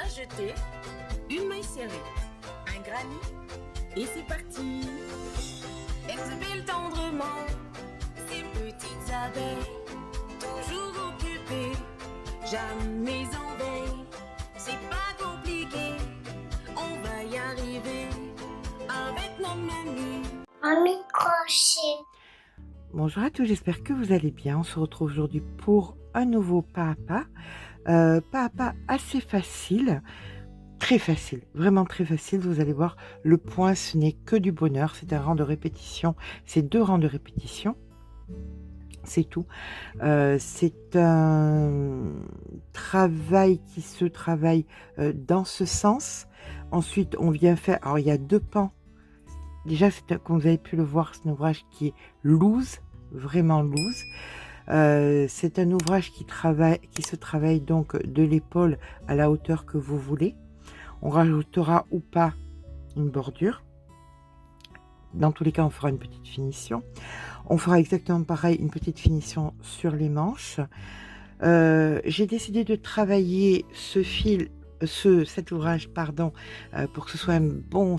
jeter, une maille serrée, un granit, et c'est parti. Exhale tendrement ces petites abeilles, toujours occupées, jamais en veille. C'est pas compliqué, on va y arriver avec nos mamies. Un microchet. Bonjour à tous, j'espère que vous allez bien. On se retrouve aujourd'hui pour un nouveau pas à pas assez facile, très facile, vraiment très facile. Vous allez voir, le point, ce n'est que du bonheur. C'est un rang de répétition, c'est 2 rangs de répétition, c'est tout. C'est un travail qui se travaille dans ce sens. Ensuite, on vient faire, alors il y a 2 pans. Déjà, comme vous avez pu le voir, c'est un ouvrage qui est loose, vraiment loose. C'est un ouvrage qui se travaille donc de l'épaule à la hauteur que vous voulez. On rajoutera ou pas une bordure. Dans tous les cas, on fera une petite finition. On fera exactement pareil, une petite finition sur les manches. J'ai décidé de travailler cet ouvrage, pour que ce soit un bon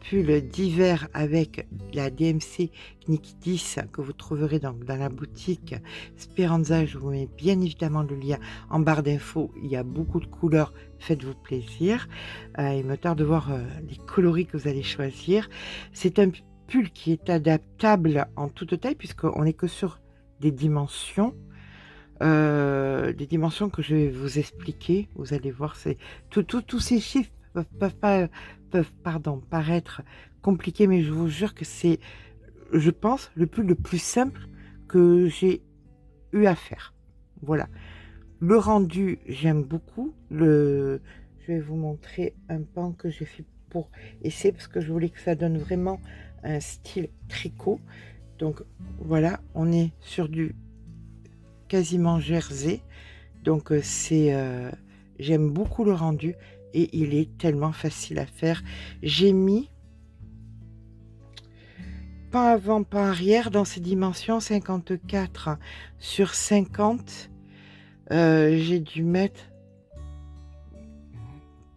pull d'hiver avec la DMC Knick 10 que vous trouverez donc dans la boutique Speranza. Je vous mets bien évidemment le lien en barre d'infos. Il y a beaucoup de couleurs, faites-vous plaisir. Il me tarde de voir les coloris que vous allez choisir. C'est un pull qui est adaptable en toute taille puisqu'on n'est que sur des dimensions. Des dimensions que je vais vous expliquer. Vous allez voir, c'est tous ces chiffres peuvent paraître compliqués, mais je vous jure que c'est, je pense, le plus simple que j'ai eu à faire. Voilà. Le rendu, j'aime beaucoup. Je vais vous montrer un pan que j'ai fait pour essayer, parce que je voulais que ça donne vraiment un style tricot. Donc voilà, on est sur du quasiment jersey, donc j'aime beaucoup le rendu et il est tellement facile à faire. J'ai mis pas avant pas arrière dans ces dimensions 54 sur 50. J'ai dû mettre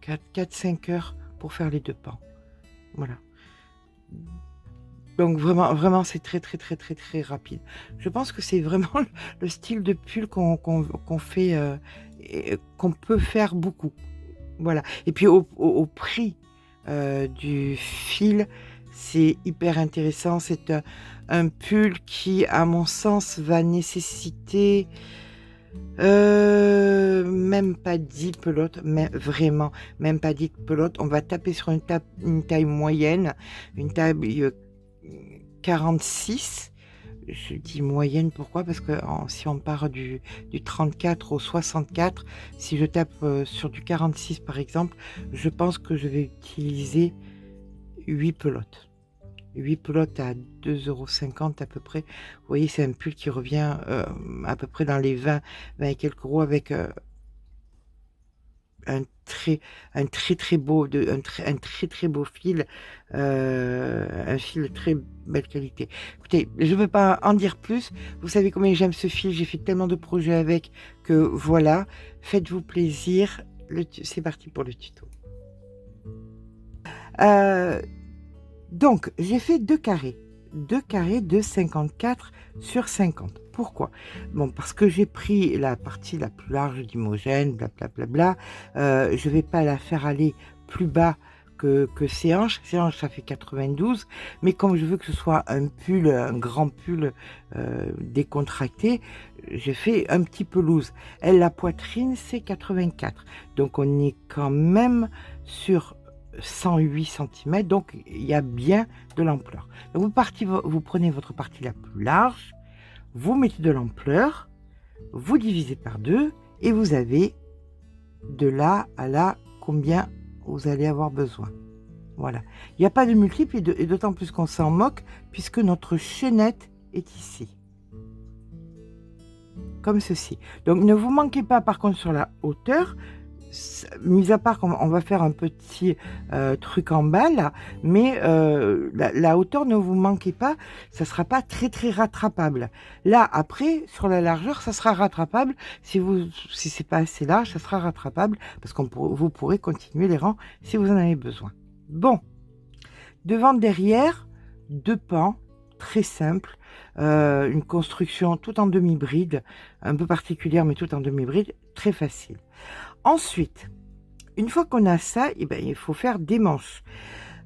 4-5 heures pour faire les 2 pans. Voilà. Donc vraiment, c'est très rapide. Je pense que c'est vraiment le style de pull qu'on fait, qu'on peut faire beaucoup. Voilà. Et puis au prix du fil, c'est hyper intéressant. C'est un pull qui, à mon sens, va nécessiter même pas 10 pelotes, mais vraiment, même pas 10 pelotes. On va taper sur une taille moyenne, une taille 46. Je dis moyenne, pourquoi? Parce que si on part du 34 au 64, si je tape sur du 46 par exemple, je pense que je vais utiliser 8 pelotes. 8 pelotes à 2,50 € à peu près. Vous voyez, c'est un pull qui revient à peu près dans les 20 et quelques euros, avec un très beau fil, un fil de très belle qualité. Écoutez, je ne veux pas en dire plus. Vous savez combien j'aime ce fil, j'ai fait tellement de projets avec que voilà, faites-vous plaisir. C'est parti pour le tuto. Donc j'ai fait 2 carrés de 54 sur 50. Pourquoi? Bon, parce que j'ai pris la partie la plus large d'Imogène, blablabla. Je vais pas la faire aller plus bas que ses hanches. Ses hanches, ça fait 92, mais comme je veux que ce soit un pull, un grand pull décontracté, j'ai fait un petit peu loose. Elle, la poitrine, c'est 84, donc on est quand même sur 108 cm, donc il y a bien de l'ampleur. Donc vous prenez votre partie la plus large, vous mettez de l'ampleur, vous divisez par 2 et vous avez de là à là combien vous allez avoir besoin. Voilà. Il n'y a pas de multiple, et d'autant plus qu'on s'en moque puisque notre chaînette est ici. Comme ceci. Donc ne vous manquez pas par contre sur la hauteur. mis à part qu'on va faire un petit truc en bas là, mais la hauteur, ne vous manquez pas, ça sera pas très très rattrapable. Là après, sur la largeur, ça sera rattrapable. Si c'est pas assez large, ça sera rattrapable parce vous pourrez continuer les rangs si vous en avez besoin. Bon, devant, derrière, 2 pans, très simple, une construction tout en demi-bride, un peu particulière mais tout en demi-bride, très facile. Ensuite, une fois qu'on a ça, eh ben, il faut faire des manches.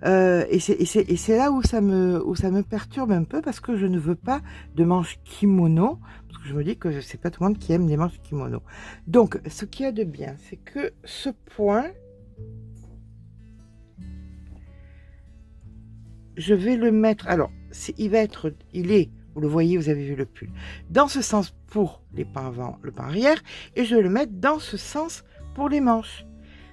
Et c'est là où ça me perturbe un peu parce que je ne veux pas de manches kimono, parce que je me dis que c'est pas tout le monde qui aime les manches kimono. Donc, ce qu'il y a de bien, c'est que ce point, je vais le mettre, alors, il est, vous le voyez, vous avez vu le pull, dans ce sens pour les pans avant, le pan arrière, et je vais le mettre dans ce sens pour les manches.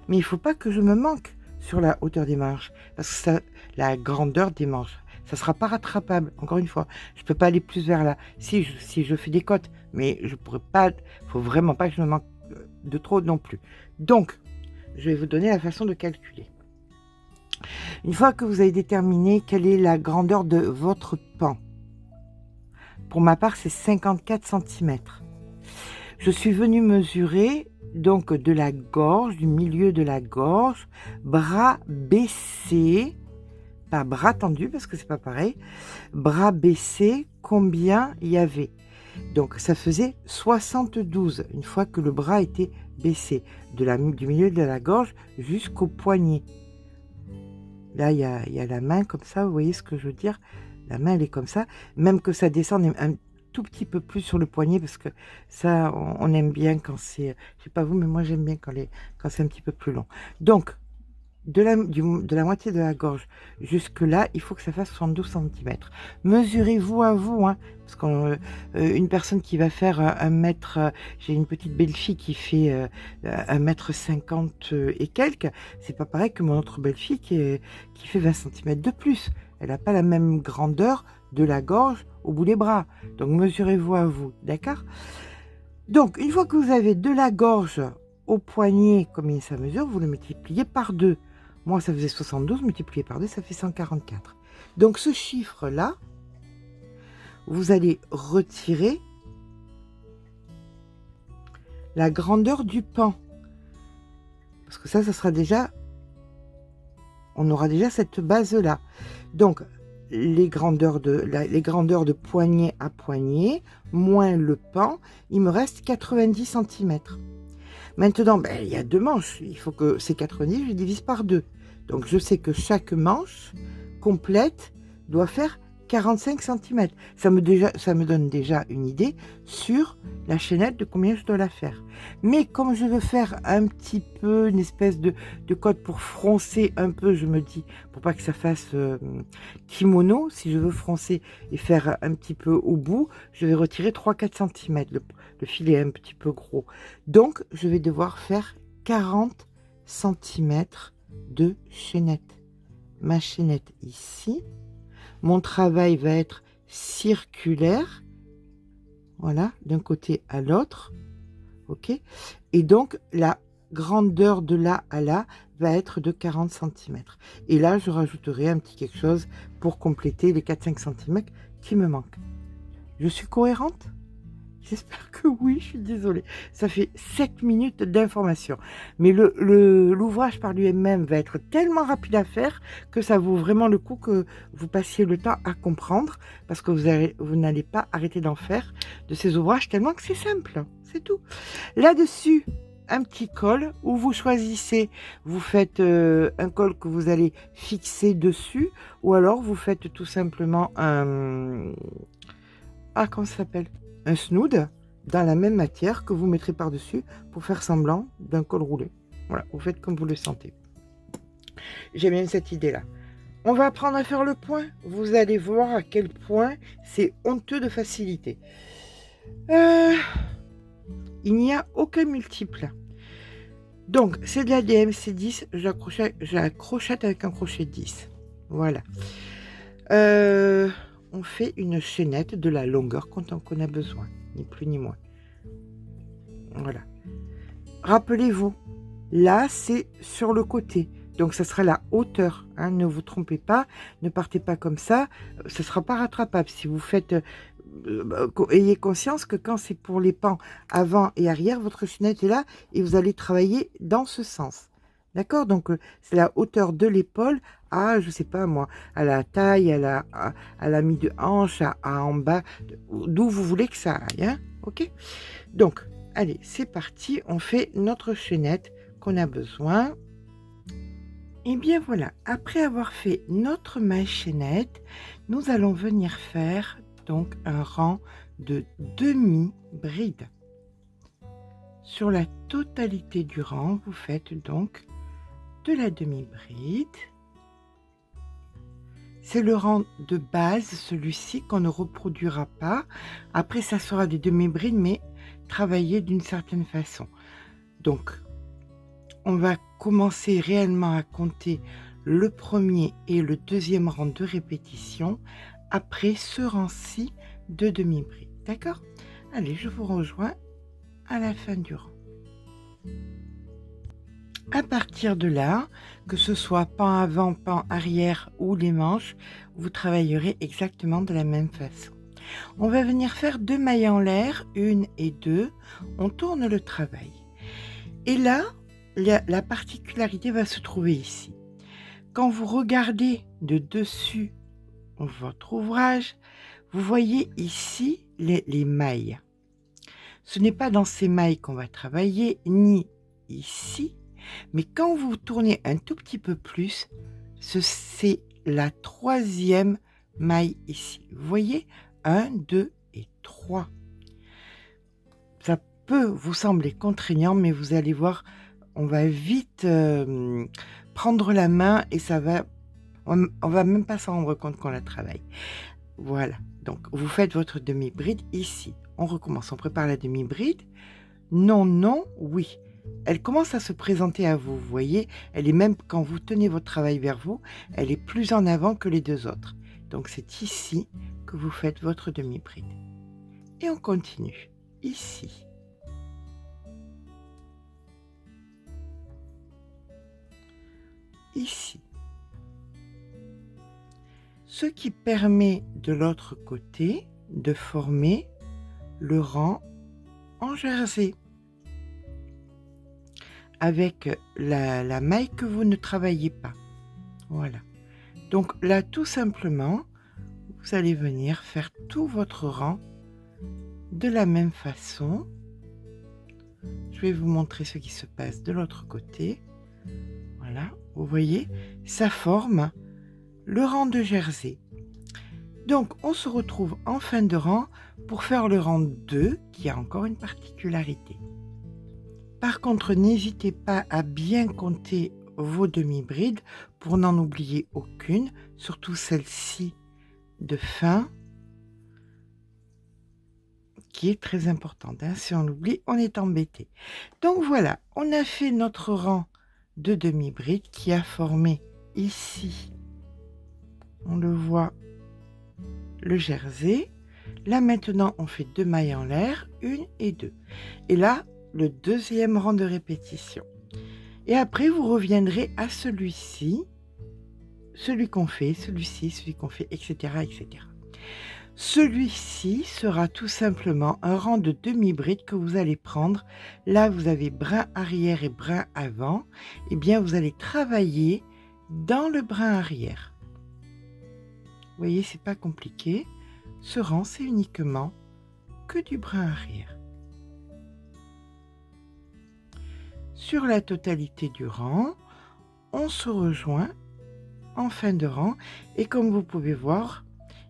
Mais il ne faut pas que je me manque sur la hauteur des manches, parce que la grandeur des manches, ça ne sera pas rattrapable. Encore une fois, je ne peux pas aller plus vers là. Si je fais des côtes, mais je pourrais pas, il ne faut vraiment pas que je me manque de trop non plus. Donc, je vais vous donner la façon de calculer. Une fois que vous avez déterminé quelle est la grandeur de votre pan, pour ma part, c'est 54 cm. Je suis venue mesurer donc de la gorge, du milieu de la gorge, bras baissés, pas bras tendus parce que c'est pas pareil, bras baissés, combien il y avait. Donc ça faisait 72 une fois que le bras était baissé, du milieu de la gorge jusqu'au poignet. Là, il y a la main comme ça, vous voyez ce que je veux dire? La main, elle est comme ça, même que ça descende un tout petit peu plus sur le poignet, parce que ça, on aime bien quand c'est, je sais pas vous, mais moi j'aime bien quand c'est un petit peu plus long. Donc, de la moitié de la gorge jusque là, il faut que ça fasse 72 cm. Mesurez-vous à vous, hein, parce qu'une personne qui va faire 1 mètre, j'ai une petite belle-fille qui fait 1,50 m et quelques, c'est pas pareil que mon autre belle-fille qui fait 20 cm de plus. Elle n'a pas la même grandeur de la gorge au bout des bras. Donc mesurez-vous à vous, d'accord? Donc une fois que vous avez de la gorge au poignet, combien ça mesure, vous le multipliez par 2. Moi, ça faisait 72, multiplié par 2, ça fait 144. Donc ce chiffre-là, vous allez retirer la grandeur du pan. Parce que ça sera déjà, on aura déjà cette base-là. Donc, les grandeurs de poignet à poignet, moins le pan, il me reste 90 cm. Maintenant, il y a 2 manches. Il faut que ces 90, je les divise par 2. Donc, je sais que chaque manche complète doit faire 45 cm. Ça me donne déjà une idée sur la chaînette de combien je dois la faire. Mais comme je veux faire un petit peu une espèce de code pour froncer un peu, je me dis, pour pas que ça fasse kimono, si je veux froncer et faire un petit peu au bout, je vais retirer 3-4 cm. Le filet est un petit peu gros. Donc, je vais devoir faire 40 cm de chaînette. Ma chaînette ici. Mon travail va être circulaire, voilà, d'un côté à l'autre, ok. Et donc, la grandeur de là à là va être de 40 cm. Et là, je rajouterai un petit quelque chose pour compléter les 4-5 cm qui me manquent. Je suis cohérente? J'espère que oui, je suis désolée. Ça fait 7 minutes d'information. Mais l'ouvrage par lui-même va être tellement rapide à faire que ça vaut vraiment le coup que vous passiez le temps à comprendre, parce que vous n'allez pas arrêter d'en faire de ces ouvrages tellement que c'est simple. C'est tout. Là-dessus, un petit col où vous choisissez, vous faites un col que vous allez fixer dessus, ou alors vous faites tout simplement un... Ah, comment ça s'appelle? Un snood dans la même matière que vous mettrez par-dessus pour faire semblant d'un col roulé. Voilà, vous faites comme vous le sentez. J'aime bien cette idée-là. On va apprendre à faire le point. Vous allez voir à quel point c'est honteux de facilité. Il n'y a aucun multiple. Donc, c'est de la DMC 10. J'accrochette avec un crochet 10. Voilà. On fait une chaînette de la longueur qu'on a besoin, ni plus ni moins. Voilà. Rappelez-vous, Là, c'est sur le côté. Donc, ça sera la hauteur. Hein, ne vous trompez pas. Ne partez pas comme ça. Ce ne sera pas rattrapable. Si vous faites... ayez conscience que quand c'est pour les pans avant et arrière, votre chaînette est là et vous allez travailler dans ce sens. D'accord? Donc, c'est la hauteur de l'épaule à, je sais pas moi, à la taille, à la mi-de-hanche, à en bas, d'où vous voulez que ça aille. Hein? Ok? Donc, allez, c'est parti. On fait notre chaînette qu'on a besoin. Et bien voilà, après avoir fait notre maille chaînette, nous allons venir faire donc un rang de demi-bride. Sur la totalité du rang, vous faites donc de la demi-bride. C'est le rang de base, celui-ci, qu'on ne reproduira pas. Après, ça sera des demi-brides, mais travaillées d'une certaine façon. Donc, on va commencer réellement à compter le premier et le deuxième rang de répétition après ce rang-ci de demi-bride. D'accord? Allez, je vous rejoins à la fin du rang. À partir de là, que ce soit pan avant, pan arrière ou les manches, vous travaillerez exactement de la même façon. On va venir faire 2 mailles en l'air, 1 et 2. On tourne le travail. Et là, la particularité va se trouver ici. Quand vous regardez de dessus votre ouvrage, vous voyez ici les mailles. Ce n'est pas dans ces mailles qu'on va travailler, ni ici, mais quand vous tournez un tout petit peu plus, c'est la 3e maille ici. Vous voyez, 1, 2 et 3. Ça peut vous sembler contraignant, mais vous allez voir, on va vite prendre la main et ça va, on va même pas s'en rendre compte qu'on la travaille. Voilà, donc vous faites votre demi-bride ici. On recommence, on prépare la demi-bride. Non, non, oui. Elle commence à se présenter à vous, vous voyez. Elle est même, quand vous tenez votre travail vers vous, elle est plus en avant que les deux autres. Donc c'est ici que vous faites votre demi-bride. Et on continue, ici. Ici. Ce qui permet de l'autre côté de former le rang en jersey avec la maille que vous ne travaillez pas. Voilà. Donc là, tout simplement, vous allez venir faire tout votre rang de la même façon. Je vais vous montrer ce qui se passe de l'autre côté. Voilà, vous voyez, ça forme le rang de jersey. Donc, on se retrouve en fin de rang pour faire le rang 2, qui a encore une particularité. Par contre, n'hésitez pas à bien compter vos demi-brides pour n'en oublier aucune, surtout celle-ci de fin, qui est très importante. Hein. Si on l'oublie, on est embêté. Donc voilà, on a fait notre rang de demi-bride qui a formé ici, on le voit, le jersey. Là maintenant on fait 2 mailles en l'air, 1 et 2. Et là le deuxième rang de répétition. Et après vous reviendrez à celui-ci, celui qu'on fait, celui-ci, celui qu'on fait, etc. etc. Celui-ci sera tout simplement un rang de demi-bride que vous allez prendre. Là vous avez brin arrière et brin avant. Et bien vous allez travailler dans le brin arrière. Vous voyez, c'est pas compliqué. Ce rang, c'est uniquement que du brin arrière. Sur la totalité du rang, on se rejoint en fin de rang. Et comme vous pouvez voir,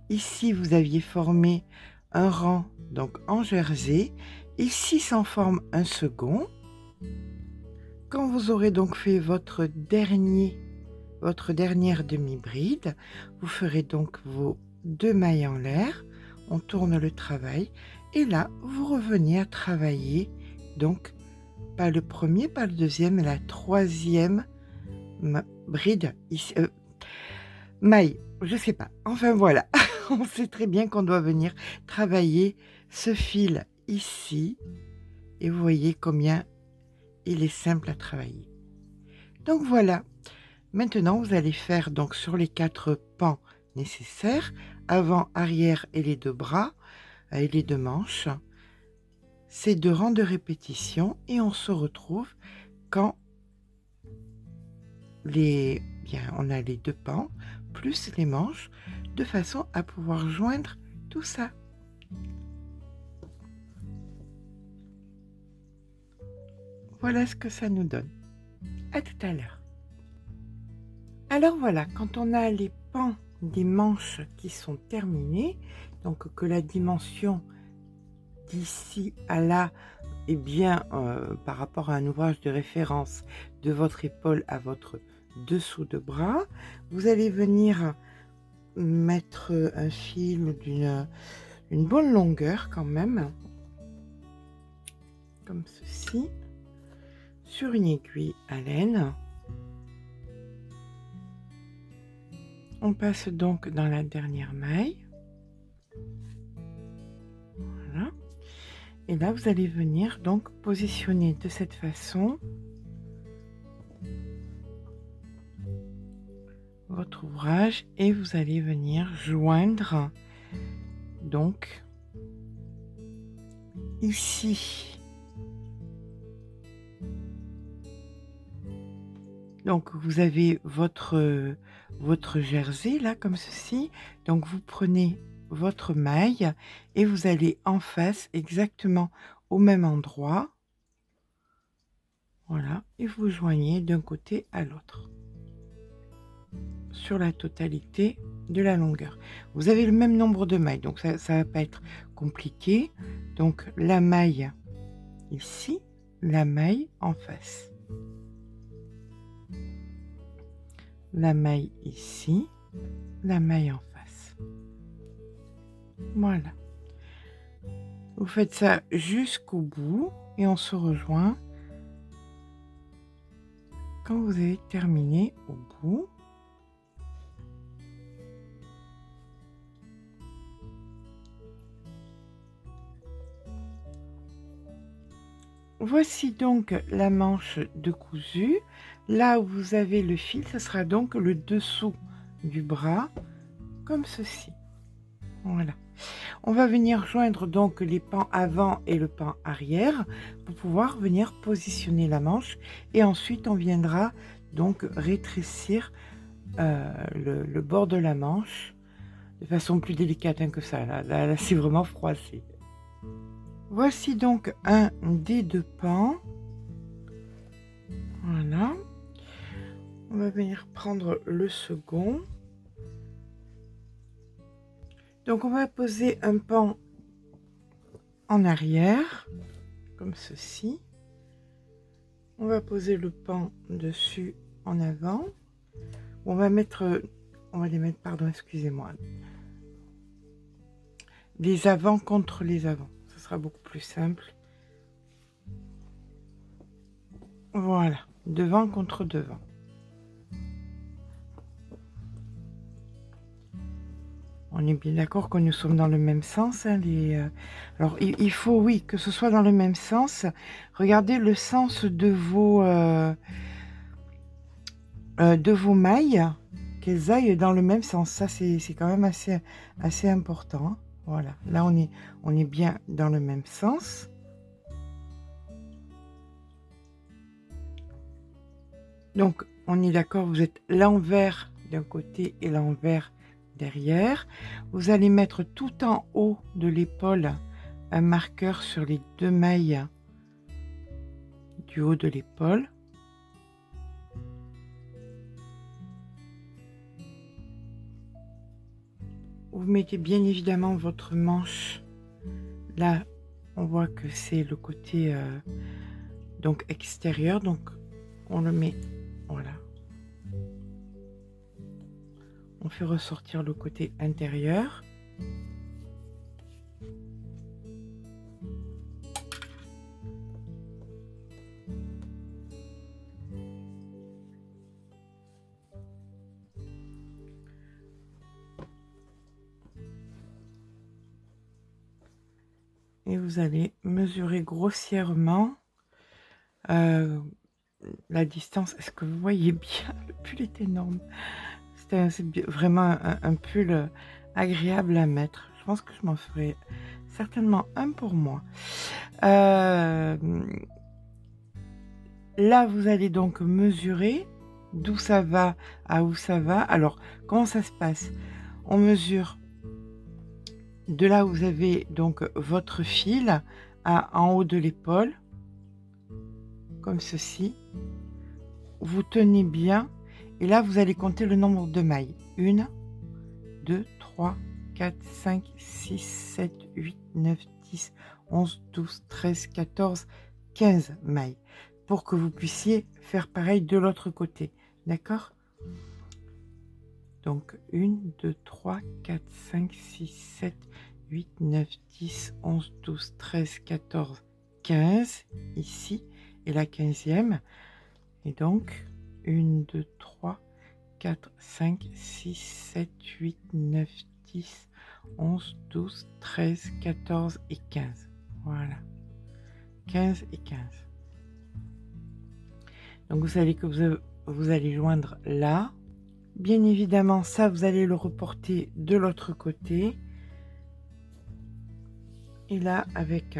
ici, vous aviez formé un rang donc en jersey. Ici, s'en forme un second. Quand vous aurez donc fait votre dernière demi-bride, vous ferez donc vos 2 mailles en l'air. On tourne le travail. Et là, vous revenez à travailler, donc, pas le premier, pas le deuxième, mais la 3e bride, ici, maille, je sais pas. Enfin voilà, on sait très bien qu'on doit venir travailler ce fil ici. Et vous voyez combien il est simple à travailler. Donc voilà, maintenant vous allez faire donc sur les 4 pans nécessaires, avant, arrière et les 2 bras et les 2 manches, ces 2 rangs de répétition et on se retrouve quand on a les 2 pans plus les manches de façon à pouvoir joindre tout ça. Voilà ce que ça nous donne. À tout à l'heure. Alors voilà, quand on a les pans des manches qui sont terminés, donc que la dimension d'ici à là est bien par rapport à un ouvrage de référence de votre épaule à votre dessous de bras, vous allez venir mettre un fil d'une bonne longueur quand même, comme ceci, sur une aiguille à laine. On passe donc dans la dernière maille. Voilà. Et là, vous allez venir donc positionner de cette façon votre ouvrage et vous allez venir joindre donc ici. Donc vous avez votre jersey là comme ceci. Donc vous prenez votre maille et vous allez en face exactement au même endroit. Voilà, et vous joignez d'un côté à l'autre sur la totalité de la longueur. Vous avez le même nombre de mailles, donc ça va pas être compliqué. Donc la maille ici, la maille en face. La maille ici, la maille en face. Voilà. Vous faites ça jusqu'au bout et on se rejoint quand vous avez terminé au bout. Voici donc la manche de cousu. Là où vous avez le fil, ce sera donc le dessous du bras, comme ceci. Voilà. On va venir joindre donc les pans avant et le pan arrière pour pouvoir venir positionner la manche et ensuite on viendra donc rétrécir le bord de la manche de façon plus délicate que ça. Là c'est vraiment froissé. Voici donc un des 2 pans. Voilà. On va venir prendre le second. Donc on va poser un pan en arrière, comme ceci. On va poser le pan dessus en avant. On va les mettre, pardon, excusez-moi, les avants contre les avants. Ce sera beaucoup plus simple. Voilà, devant contre devant. On est bien d'accord que nous sommes dans le même sens. Hein, Alors, il faut, oui, que ce soit dans le même sens. Regardez le sens de vos mailles, qu'elles aillent dans le même sens. Ça, c'est quand même assez important. Hein. Voilà, là, on est bien dans le même sens. Donc, on est d'accord, vous êtes l'envers d'un côté et l'envers derrière. Vous allez mettre tout en haut de l'épaule un marqueur sur les 2 mailles du haut de l'épaule. Vous mettez bien évidemment votre manche. Là, on voit que c'est le côté donc extérieur. Donc, on le met, voilà. On fait ressortir le côté intérieur. Et vous allez mesurer grossièrement la distance. Est-ce que vous voyez bien? Le pull est énorme. C'est vraiment un pull agréable à mettre. Je pense que je m'en ferai certainement un pour moi. Euh, Là, vous allez donc mesurer d'où ça va à où ça va. Alors, comment ça se passe? On mesure de là où vous avez donc votre fil en haut de l'épaule, comme ceci. Vous tenez bien et là, vous allez compter le nombre de mailles. 1, 2, 3, 4, 5, 6, 7, 8, 9, 10, 11, 12, 13, 14, 15 mailles pour que vous puissiez faire pareil de l'autre côté. D'accord? Donc 1, 2, 3, 4, 5, 6, 7, 8, 9, 10, 11, 12, 13, 14, 15 ici et la 15e. Et donc 1, 2, 3, 4, 5, 6, 7, 8, 9, 10, 11, 12, 13, 14 et 15. Voilà. 15 et 15. Donc vous savez que vous allez joindre là. Bien évidemment, ça, vous allez le reporter de l'autre côté. Et là, avec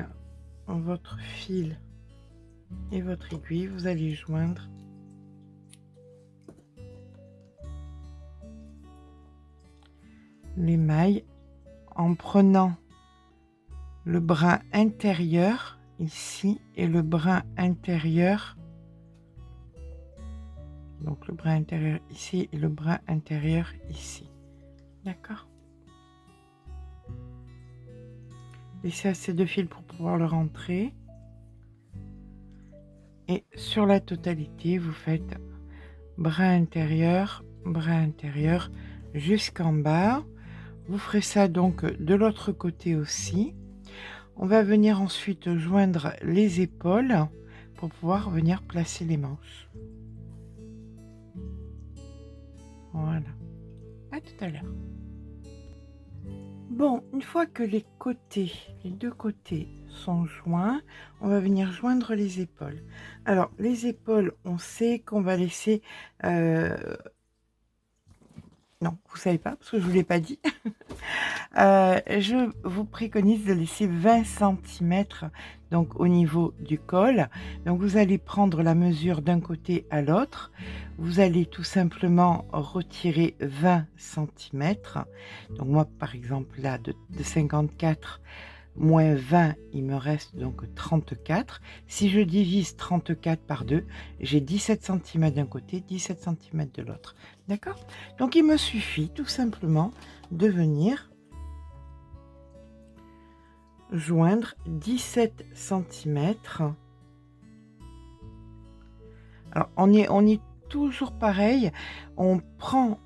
votre fil et votre aiguille, vous allez joindre les mailles en prenant le brin intérieur ici et le brin intérieur. Donc le brin intérieur ici et le brin intérieur ici. D'accord? Laissez assez de fil pour pouvoir le rentrer. Et sur la totalité, vous faites brin intérieur jusqu'en bas. Vous ferez ça donc de l'autre côté aussi. On va venir ensuite joindre les épaules pour pouvoir venir placer les manches. Voilà. À tout à l'heure. Bon, une fois que les deux côtés sont joints, on va venir joindre les épaules. Alors, les épaules, on sait qu'on va laisser... Non, vous savez pas, parce que je ne vous l'ai pas dit. Je vous préconise de laisser 20 cm donc au niveau du col. Donc vous allez prendre la mesure d'un côté à l'autre. Vous allez tout simplement retirer 20 cm. Donc moi par exemple là de 54 moins 20, il me reste donc 34. Si je divise 34 par 2, j'ai 17 cm d'un côté, 17 cm de l'autre. D'accord? Donc il me suffit tout simplement de venir joindre 17 cm. Alors on est toujours pareil, on prend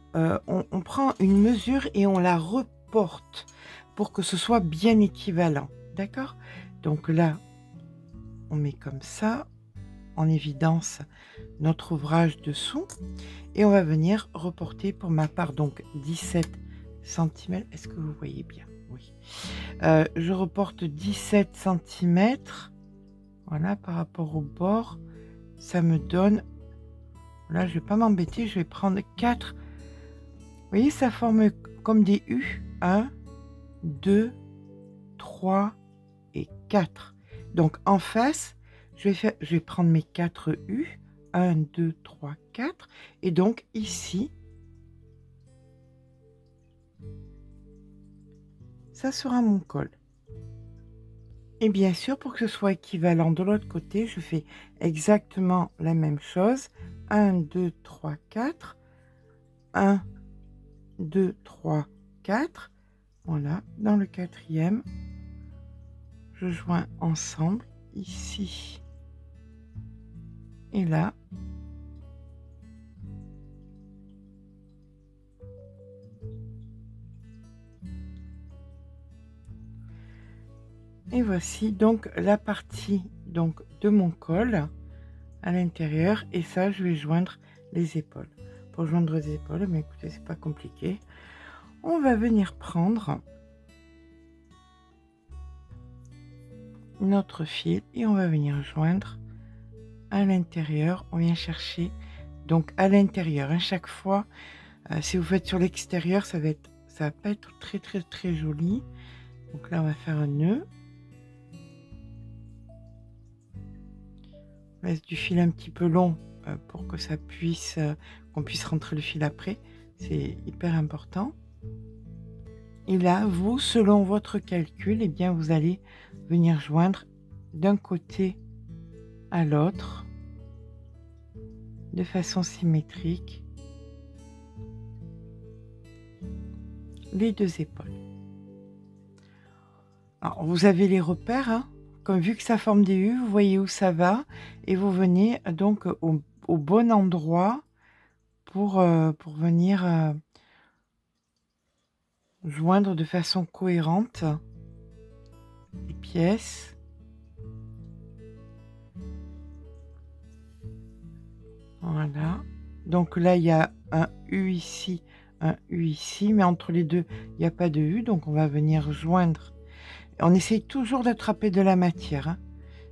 une mesure et on la reporte pour que ce soit bien équivalent, d'accord? Donc là, on met comme ça, en évidence notre ouvrage dessous, et on va venir reporter pour ma part donc 17 cm. Est-ce que vous voyez bien? Oui. Je reporte 17 cm, voilà, par rapport au bord, ça me donne, là je vais pas m'embêter, je vais prendre 4, vous voyez, ça forme comme des U, 1, 2, 3 et 4. Donc en face, je vais prendre mes 4 U, 1, 2, 3, 4, et donc ici, ça sera mon col. Et bien sûr, pour que ce soit équivalent de l'autre côté, je fais exactement la même chose. 1, 2, 3, 4. 1, 2, 3, 4. Voilà, dans le quatrième, je joins ensemble, ici et là. Et voici donc la partie donc de mon col à l'intérieur, et ça je vais joindre les épaules. Pour joindre les épaules, mais écoutez, c'est pas compliqué. On va venir prendre notre fil et on va venir joindre à l'intérieur, on vient chercher donc à l'intérieur, hein, chaque fois. Si vous faites sur l'extérieur, ça va pas être très très très joli. Donc là, on va faire un nœud. On laisse du fil un petit peu long pour que ça puisse, qu'on puisse rentrer le fil après. C'est hyper important. Et là, vous, selon votre calcul, eh bien, vous allez venir joindre d'un côté à l'autre de façon symétrique les deux épaules. Alors, vous avez les repères, hein, comme vu que ça forme des U, vous voyez où ça va et vous venez donc au bon endroit pour venir joindre de façon cohérente les pièces. Voilà. Donc là, il y a un U ici, mais entre les deux, il n'y a pas de U, donc on va venir joindre. On essaye toujours d'attraper de la matière, hein.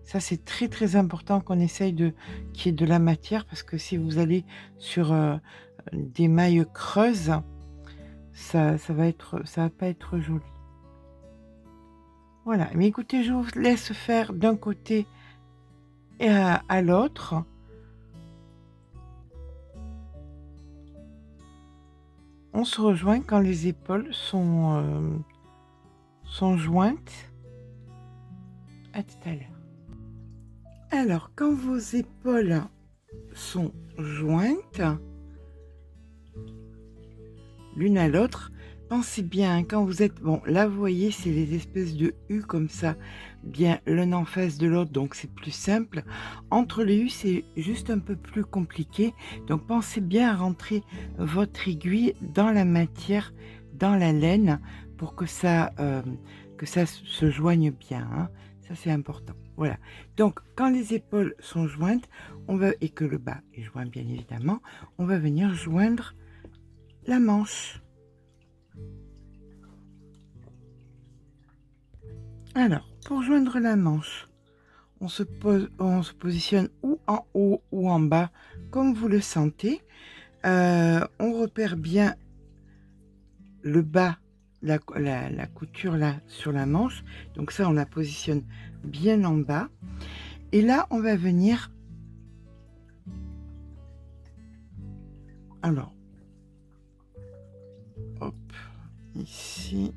Ça, c'est très très important qu'on essaye qu'il y ait de la matière, parce que si vous allez sur des mailles creuses, ça va pas être joli. Voilà, mais écoutez, je vous laisse faire d'un côté et à l'autre. On se rejoint quand les épaules sont jointes. À tout à l'heure. Alors, quand vos épaules sont jointes l'une à l'autre, pensez bien, hein, quand vous êtes... Bon, là, vous voyez, c'est les espèces de U comme ça, bien l'un en face de l'autre, donc c'est plus simple. Entre les U, c'est juste un peu plus compliqué. Donc, pensez bien à rentrer votre aiguille dans la matière, dans la laine, pour que ça se joigne bien, hein. Ça, c'est important. Voilà. Donc, quand les épaules sont jointes, et que le bas est joint, bien évidemment, on va venir joindre la manche. Alors, pour joindre la manche, on se positionne ou en haut ou en bas, comme vous le sentez. On repère bien le bas, la couture là sur la manche. Donc ça, on la positionne bien en bas. Et là, on va venir... Alors, hop, ici,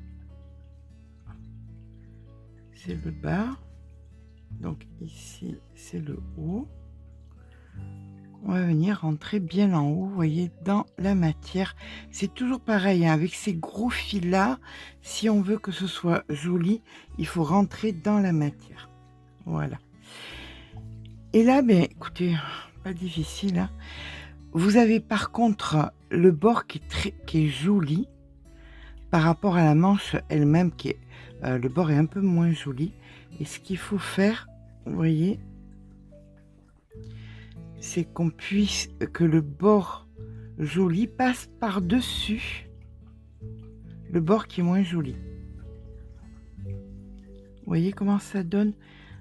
c'est le bas. Donc ici, c'est le haut. On va venir rentrer bien en haut, vous voyez, dans la matière. C'est toujours pareil, hein, avec ces gros fils-là, si on veut que ce soit joli, il faut rentrer dans la matière. Voilà. Et là, ben, écoutez, pas difficile, hein. Vous avez par contre le bord qui est joli par rapport à la manche elle-même, le bord est un peu moins joli. Et ce qu'il faut faire, vous voyez, c'est que le bord joli passe par-dessus le bord qui est moins joli. Vous voyez comment ça donne?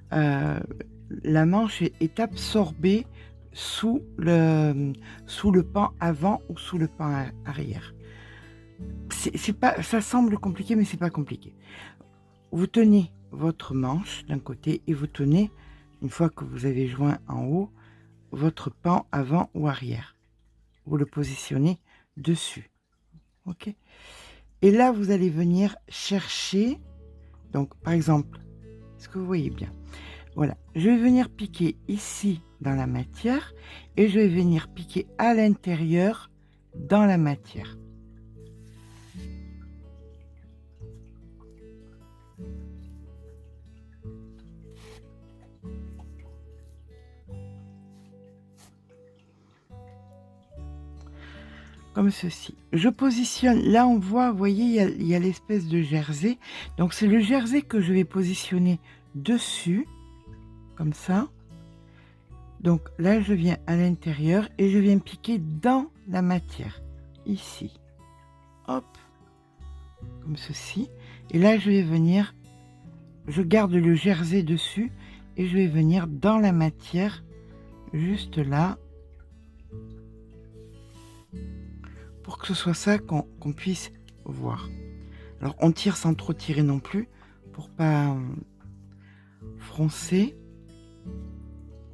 La manche est absorbée sous le pan avant ou sous le pan arrière. Ça semble compliqué, mais c'est pas compliqué. Vous tenez votre manche d'un côté et vous tenez, une fois que vous avez joint en haut, votre pan avant ou arrière. Vous le positionnez dessus. Ok. Et là, vous allez venir chercher. Donc, par exemple, est-ce que vous voyez bien? Voilà. Je vais venir piquer ici dans la matière et je vais venir piquer à l'intérieur dans la matière. Comme ceci. Je positionne, là on voit, vous voyez, il y a l'espèce de jersey. Donc c'est le jersey que je vais positionner dessus, comme ça. Donc là je viens à l'intérieur et je viens piquer dans la matière, ici. Hop, comme ceci. Et là je vais venir, je garde le jersey dessus et je vais venir dans la matière, juste là, pour que ce soit ça qu'on puisse voir. Alors on tire sans trop tirer non plus, pour pas froncer.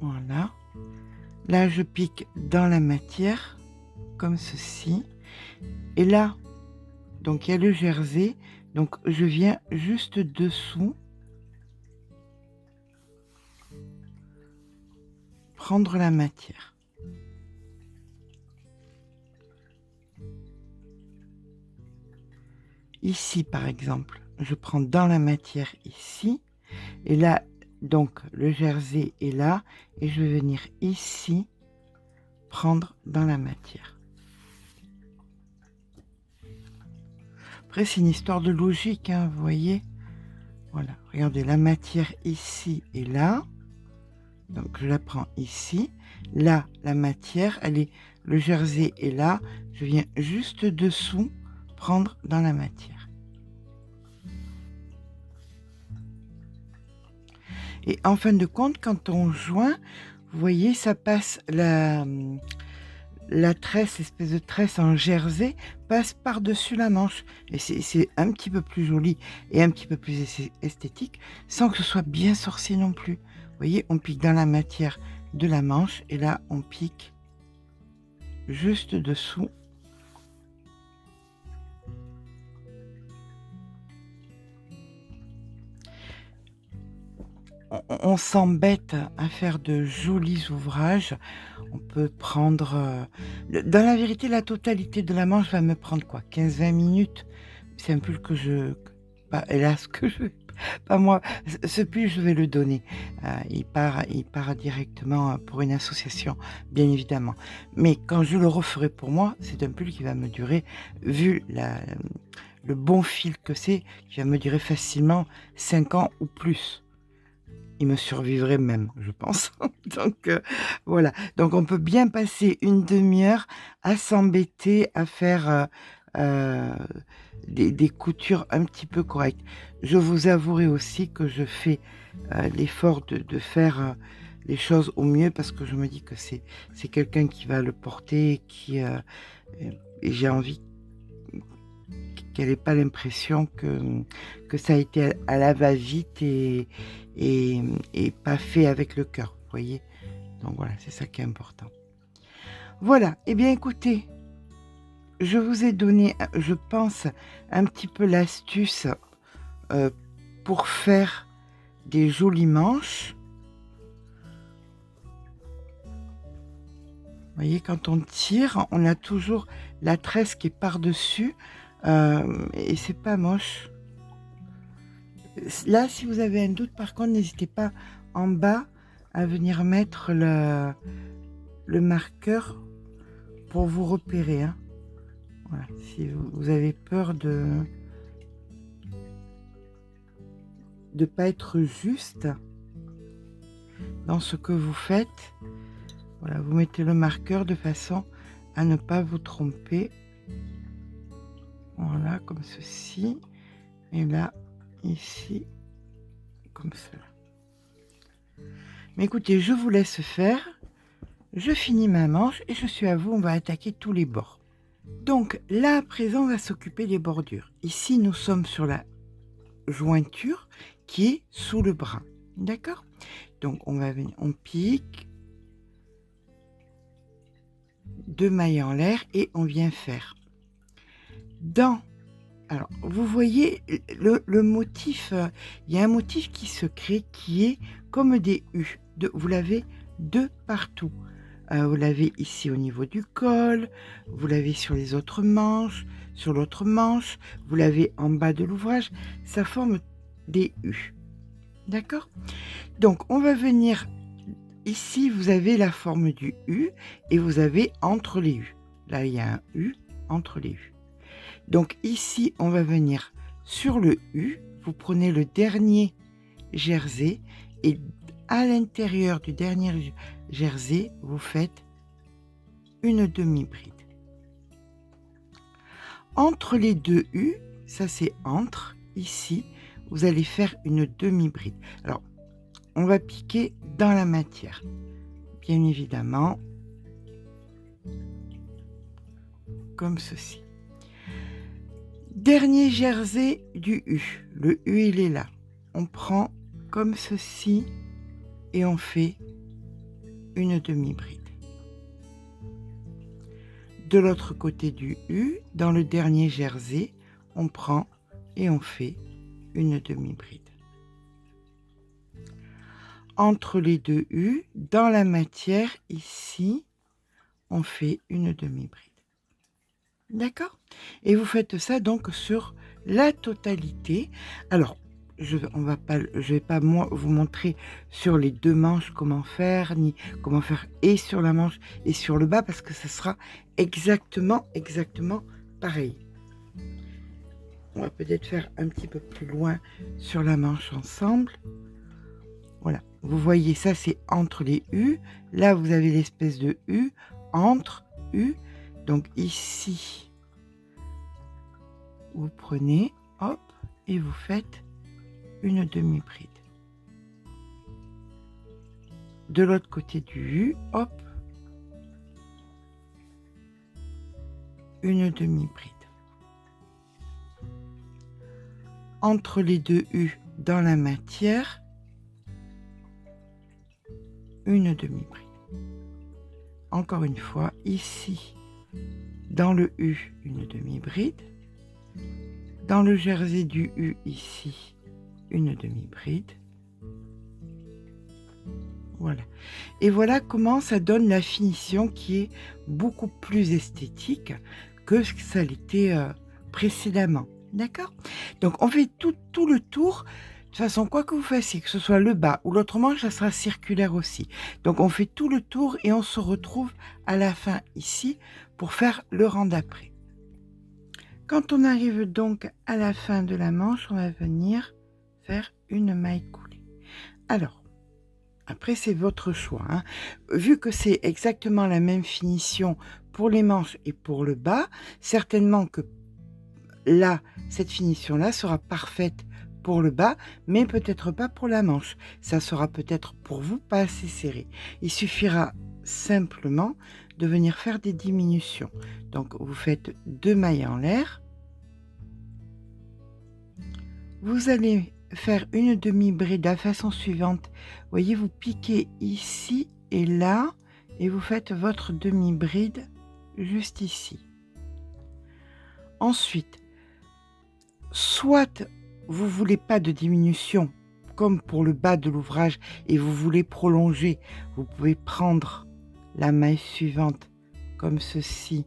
Voilà. Là je pique dans la matière, comme ceci. Et là, donc il y a le jersey, donc je viens juste dessous prendre la matière. Ici par exemple, je prends dans la matière ici, et là donc le jersey est là, et je vais venir ici prendre dans la matière. Après c'est une histoire de logique, hein, vous voyez. Voilà, regardez, la matière ici et là, donc je la prends ici. Là la matière, elle est, le jersey est là, je viens juste dessous prendre dans la matière. Et en fin de compte, quand on joint, vous voyez, ça passe la tresse, espèce de tresse en jersey, passe par-dessus la manche. Et c'est un petit peu plus joli et un petit peu plus esthétique, sans que ce soit bien sorcier non plus. Vous voyez, on pique dans la matière de la manche, et là, on pique juste dessous. On s'embête à faire de jolis ouvrages. On peut prendre... dans la vérité, la totalité de la manche va me prendre quoi, 15-20 minutes. C'est un pull que je... Pas, hélas, que je... Pas moi. Ce pull, je vais le donner. Il part directement pour une association, bien évidemment. Mais quand je le referai pour moi, c'est un pull qui va me durer, vu le bon fil que c'est, qui va me durer facilement 5 ans ou plus. Il me survivrait même, je pense. Donc voilà. Donc on peut bien passer une demi-heure à s'embêter à faire des coutures un petit peu correctes. Je vous avouerai aussi que je fais l'effort de faire les choses au mieux, parce que je me dis que c'est quelqu'un qui va le porter, et j'ai envie qu'elle n'ait pas l'impression que ça a été à la va-vite et pas fait avec le cœur, vous voyez. Donc voilà, c'est ça qui est important. Voilà, et bien écoutez, je vous ai donné, je pense, un petit peu l'astuce pour faire des jolies manches. Vous voyez, quand on tire, on a toujours la tresse qui est par-dessus, et c'est pas moche. Là, si vous avez un doute, par contre, n'hésitez pas en bas à venir mettre le marqueur pour vous repérer, hein. Voilà, si vous avez peur de pas être juste dans ce que vous faites, voilà, vous mettez le marqueur de façon à ne pas vous tromper. Voilà, comme ceci. Et là, ici, comme cela. Mais écoutez, je vous laisse faire. Je finis ma manche et je suis à vous. On va attaquer tous les bords. Donc là, à présent, on va s'occuper des bordures. Ici, nous sommes sur la jointure qui est sous le bras. D'accord? Donc, on va venir, on pique 2 mailles en l'air et on vient faire dans... Alors, vous voyez le motif, il y a un motif qui se crée qui est comme des U. Vous l'avez de partout. Vous l'avez ici au niveau du col, vous l'avez sur les autres manches, sur l'autre manche, vous l'avez en bas de l'ouvrage. Ça forme des U. D'accord? Donc, on va venir... Ici, vous avez la forme du U et vous avez entre les U. Là, il y a un U entre les U. Donc ici, on va venir sur le U. Vous prenez le dernier jersey et à l'intérieur du dernier jersey, vous faites une demi-bride. Entre les deux U, ça c'est entre, ici, vous allez faire une demi-bride. Alors, on va piquer dans la matière. bien évidemment, comme ceci. Dernier jersey du U. Le U, il est là. On prend comme ceci et on fait une demi-bride. De l'autre côté du U, dans le dernier jersey, on prend et on fait une demi-bride. Entre les deux U, dans la matière, ici, on fait une demi-bride. D'accord? Et vous faites ça donc sur la totalité. Alors, je vais pas moi vous montrer sur les deux manches comment faire, ni comment faire et sur la manche et sur le bas, parce que ça sera exactement pareil. On va peut-être faire un petit peu plus loin sur la manche ensemble. Voilà, vous voyez, ça c'est entre les U. Là, vous avez l'espèce de U, entre U. Donc ici, vous prenez, hop, et vous faites une demi-bride. De l'autre côté du U, hop, une demi-bride. Entre les deux U dans la matière, une demi-bride. Encore une fois, ici, dans le U, une demi-bride. Dans le jersey du U, ici, une demi-bride. Voilà. Et voilà comment ça donne la finition qui est beaucoup plus esthétique que ce que ça l'était précédemment. D'accord? Donc, on fait tout le tour. De toute façon, quoi que vous fassiez, que ce soit le bas ou l'autre manche, ça sera circulaire aussi. Donc, on fait tout le tour et on se retrouve à la fin ici pour faire le rang d'après. Quand on arrive donc à la fin de la manche, on va venir faire une maille coulée. Alors, après, c'est votre choix, hein. Vu que c'est exactement la même finition pour les manches et pour le bas, certainement que là, cette finition-là sera parfaite pour le bas, mais peut-être pas pour la manche. Ça sera peut-être pour vous pas assez serré. Il suffira simplement de venir faire des diminutions. Donc, vous faites 2 mailles en l'air. Vous allez faire une demi-bride de la façon suivante. Vous voyez, vous piquez ici et là, et vous faites votre demi-bride juste ici. Ensuite, soit vous voulez pas de diminution, comme pour le bas de l'ouvrage, et vous voulez prolonger, vous pouvez prendre la maille suivante comme ceci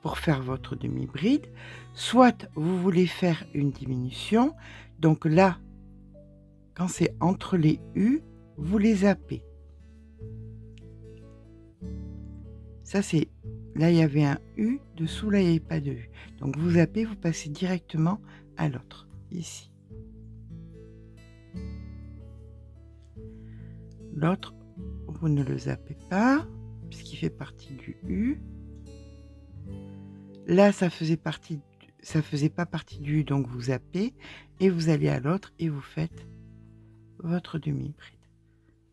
pour faire votre demi-bride. Soit vous voulez faire une diminution, donc là, quand c'est entre les U, vous les zappez. Ça c'est, là il y avait un U, dessous là il n'y avait pas de U. Donc vous zappez, vous passez directement à l'autre, ici. L'autre, vous ne le zappez pas, puisqu'il fait partie du U. Là, ça faisait pas partie du U, donc vous zappez, et vous allez à l'autre, et vous faites votre demi-bride.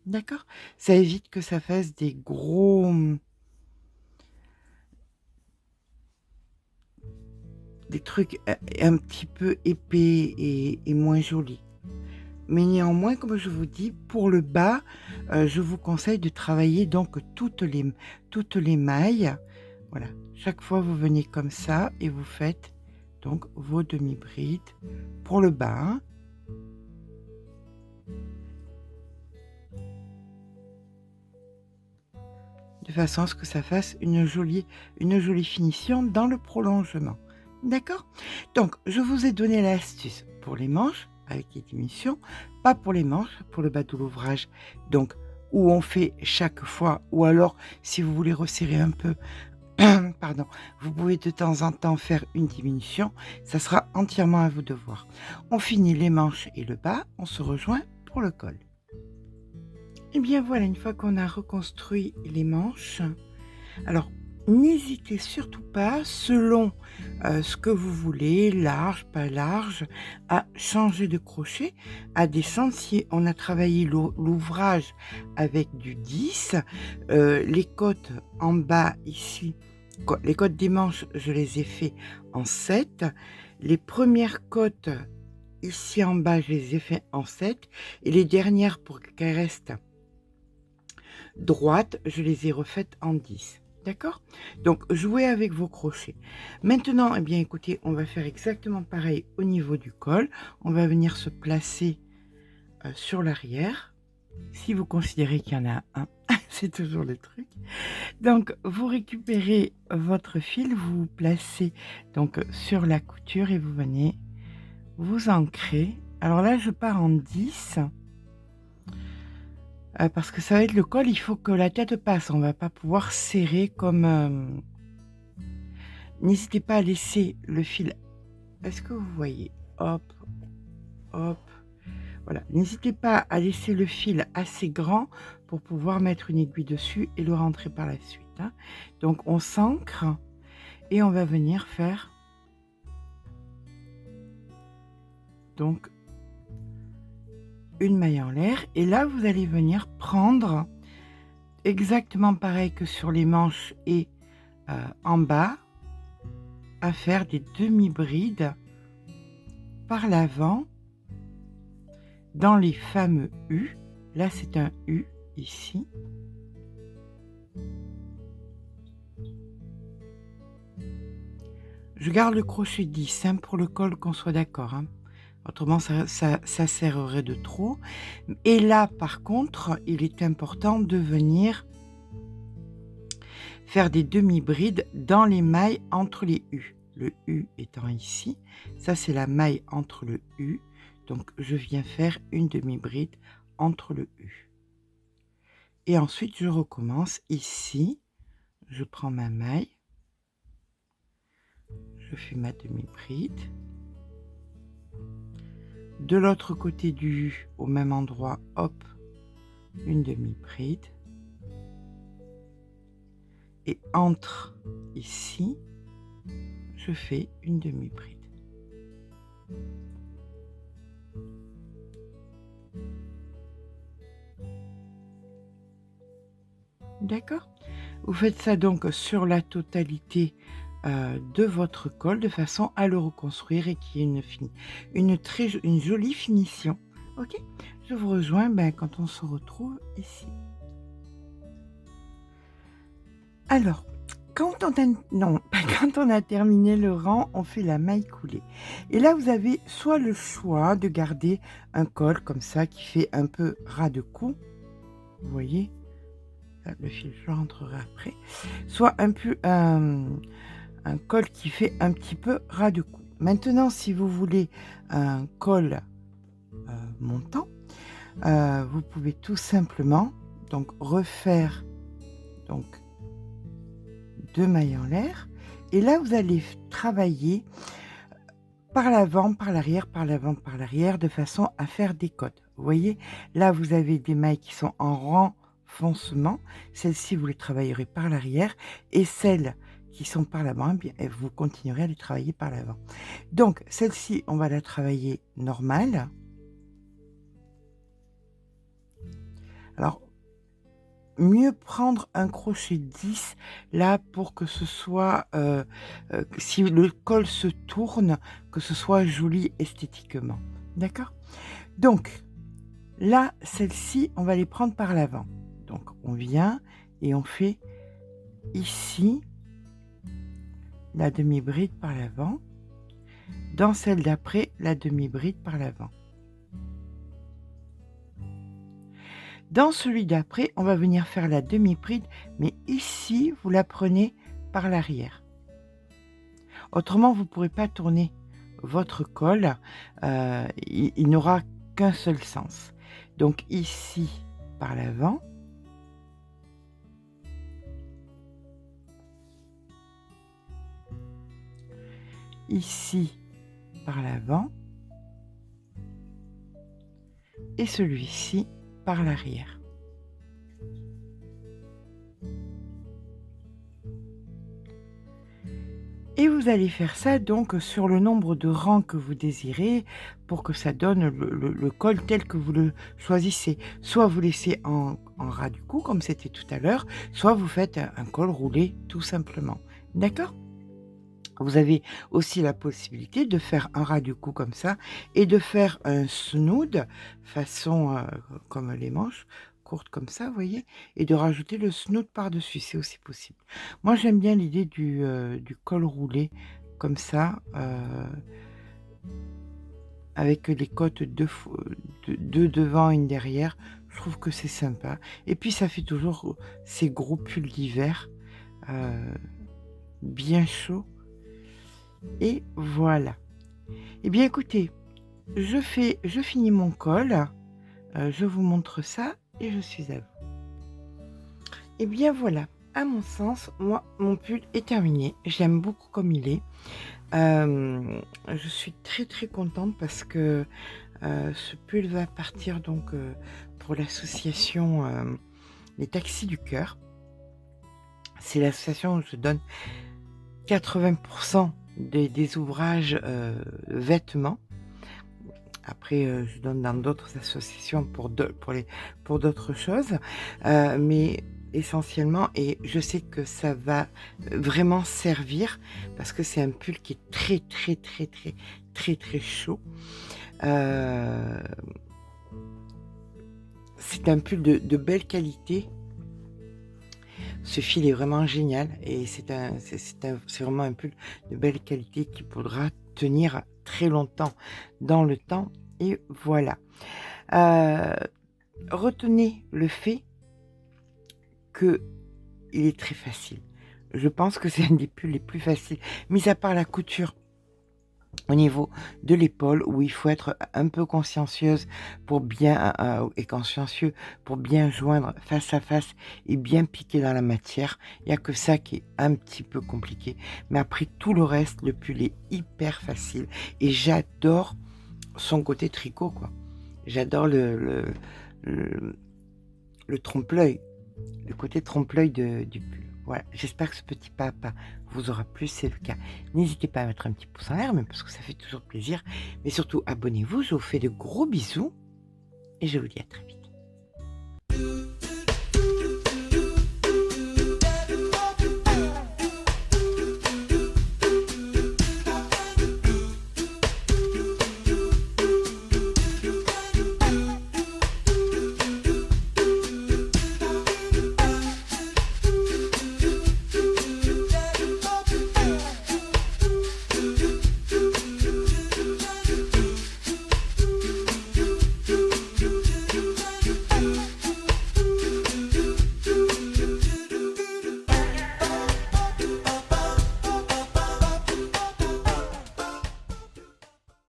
D'accord? Ça évite que ça fasse des trucs un petit peu épais et moins jolis. Mais néanmoins, comme je vous dis, pour le bas, je vous conseille de travailler donc toutes les mailles. Voilà, chaque fois vous venez comme ça et vous faites donc vos demi-brides pour le bas. De façon à ce que ça fasse une jolie finition dans le prolongement. D'accord? Donc, je vous ai donné l'astuce pour les manches, avec les diminutions, pas pour les manches, pour le bas de l'ouvrage, donc où on fait chaque fois, ou alors, si vous voulez resserrer un peu, pardon, vous pouvez de temps en temps faire une diminution, ça sera entièrement à vous de voir. On finit les manches et le bas, on se rejoint pour le col. Et bien voilà, une fois qu'on a reconstruit les manches, alors n'hésitez surtout pas, selon ce que vous voulez, large, pas large, à changer de crochet, à descendre. Si on a travaillé l'ouvrage avec du 10, les côtes en bas ici, les côtes des manches, je les ai fait en 7. Les premières côtes ici en bas, je les ai fait en 7. Et les dernières, pour qu'elles restent droites, je les ai refaites en 10. D'accord? Donc, jouez avec vos crochets. Maintenant, eh bien, écoutez, on va faire exactement pareil au niveau du col. On va venir se placer sur l'arrière. Si vous considérez qu'il y en a un, c'est toujours le truc. Donc, vous récupérez votre fil, vous vous placez donc sur la couture et vous venez vous ancrer. Alors là, je pars en 10. Parce que ça va être le col, il faut que la tête passe. On va pas pouvoir serrer comme... N'hésitez pas à laisser le fil. Est-ce que vous voyez? Hop, hop. Voilà. N'hésitez pas à laisser le fil assez grand pour pouvoir mettre une aiguille dessus et le rentrer par la suite. Hein. Donc on s'ancre et on va venir faire donc une maille en l'air. Et là, vous allez venir prendre exactement pareil que sur les manches et en bas, à faire des demi-brides par l'avant dans les fameux U. Là, c'est un U ici. Je garde le crochet 10 hein, pour le col, qu'on soit d'accord. Hein. Autrement, ça serrerait de trop. Et là, par contre, il est important de venir faire des demi-brides dans les mailles entre les U. Le U étant ici. Ça, c'est la maille entre le U. Donc, je viens faire une demi-bride entre le U. Et ensuite, je recommence ici. Je prends ma maille. Je fais ma demi-bride. De l'autre côté du U, au même endroit, hop, une demi-bride. Et entre ici, je fais une demi-bride. D'accord? Vous faites ça donc sur la totalité de votre col de façon à le reconstruire et qu'il y ait une jolie finition. Ok? Je vous rejoins quand on se retrouve ici. Alors, quand on a terminé le rang, on fait la maille coulée. Et là, vous avez soit le choix de garder un col comme ça qui fait un peu ras de cou. Vous voyez? Le fil, je rentrerai après. Soit un col qui fait un petit peu ras de cou. Maintenant, si vous voulez un col montant, vous pouvez tout simplement donc refaire donc 2 mailles en l'air. Et là, vous allez travailler par l'avant, par l'arrière, par l'avant, par l'arrière, de façon à faire des côtes. Vous voyez, là, vous avez des mailles qui sont en renfoncement. Celles-ci, vous les travaillerez par l'arrière. Et celles qui sont par l'avant, eh bien, vous continuerez à les travailler par l'avant. Donc, celle-ci, on va la travailler normale. Alors, mieux prendre un crochet 10 là pour que ce soit, si le col se tourne, que ce soit joli esthétiquement. D'accord? Donc, là, celles-ci, on va les prendre par l'avant. Donc, on vient et on fait ici la demi-bride par l'avant. Dans celle d'après, la demi-bride par l'avant. Dans celui d'après, on va venir faire la demi-bride, mais ici, vous la prenez par l'arrière. Autrement, vous ne pourrez pas tourner votre col, il n'aura qu'un seul sens. Donc ici, par l'avant. Ici, par l'avant. Et celui-ci, par l'arrière. Et vous allez faire ça donc sur le nombre de rangs que vous désirez pour que ça donne le col tel que vous le choisissez. Soit vous laissez en ras du cou comme c'était tout à l'heure, soit vous faites un col roulé tout simplement. D'accord? Vous avez aussi la possibilité de faire un ras du cou comme ça et de faire un snood façon, comme les manches, courtes comme ça, vous voyez? Et de rajouter le snood par-dessus, c'est aussi possible. Moi, j'aime bien l'idée du col roulé comme ça, avec les côtes 2 devant, une derrière. Je trouve que c'est sympa et puis ça fait toujours ces gros pulls d'hiver, heu, bien chauds et voilà. Eh bien écoutez, je finis mon col, je vous montre ça et je suis à vous. Eh bien voilà, à mon sens, moi, mon pull est terminé. J'aime beaucoup comme il est. Je suis très, très contente parce que, ce pull va partir donc, pour l'association, Les Taxis du Cœur. C'est l'association où je donne 80 des ouvrages, vêtements. Après, je donne dans d'autres associations pour d'autres choses, mais essentiellement et je sais que ça va, vraiment servir parce que c'est un pull qui est très, très, très, très, très, très chaud. Heu, c'est un pull de belle qualité. Ce fil est vraiment génial et c'est vraiment un pull de belle qualité qui pourra tenir très longtemps dans le temps et voilà. Heu, retenez le fait qu'il est très facile. Je pense que c'est un des pulls les plus faciles, mis à part la couture au niveau de l'épaule où il faut être un peu consciencieuse pour bien, et consciencieux pour bien joindre face à face et bien piquer dans la matière. Il y a que ça qui est un petit peu compliqué, mais après tout le reste, le pull est hyper facile et j'adore son côté tricot, quoi. J'adore le le trompe-l'œil, le côté trompe-l'œil du pull. Voilà, j'espère que ce petit pas à pas vous aura plu, c'est le cas. N'hésitez pas à mettre un petit pouce en l'air, même parce que ça fait toujours plaisir. Mais surtout, abonnez-vous, je vous fais de gros bisous et je vous dis à très vite.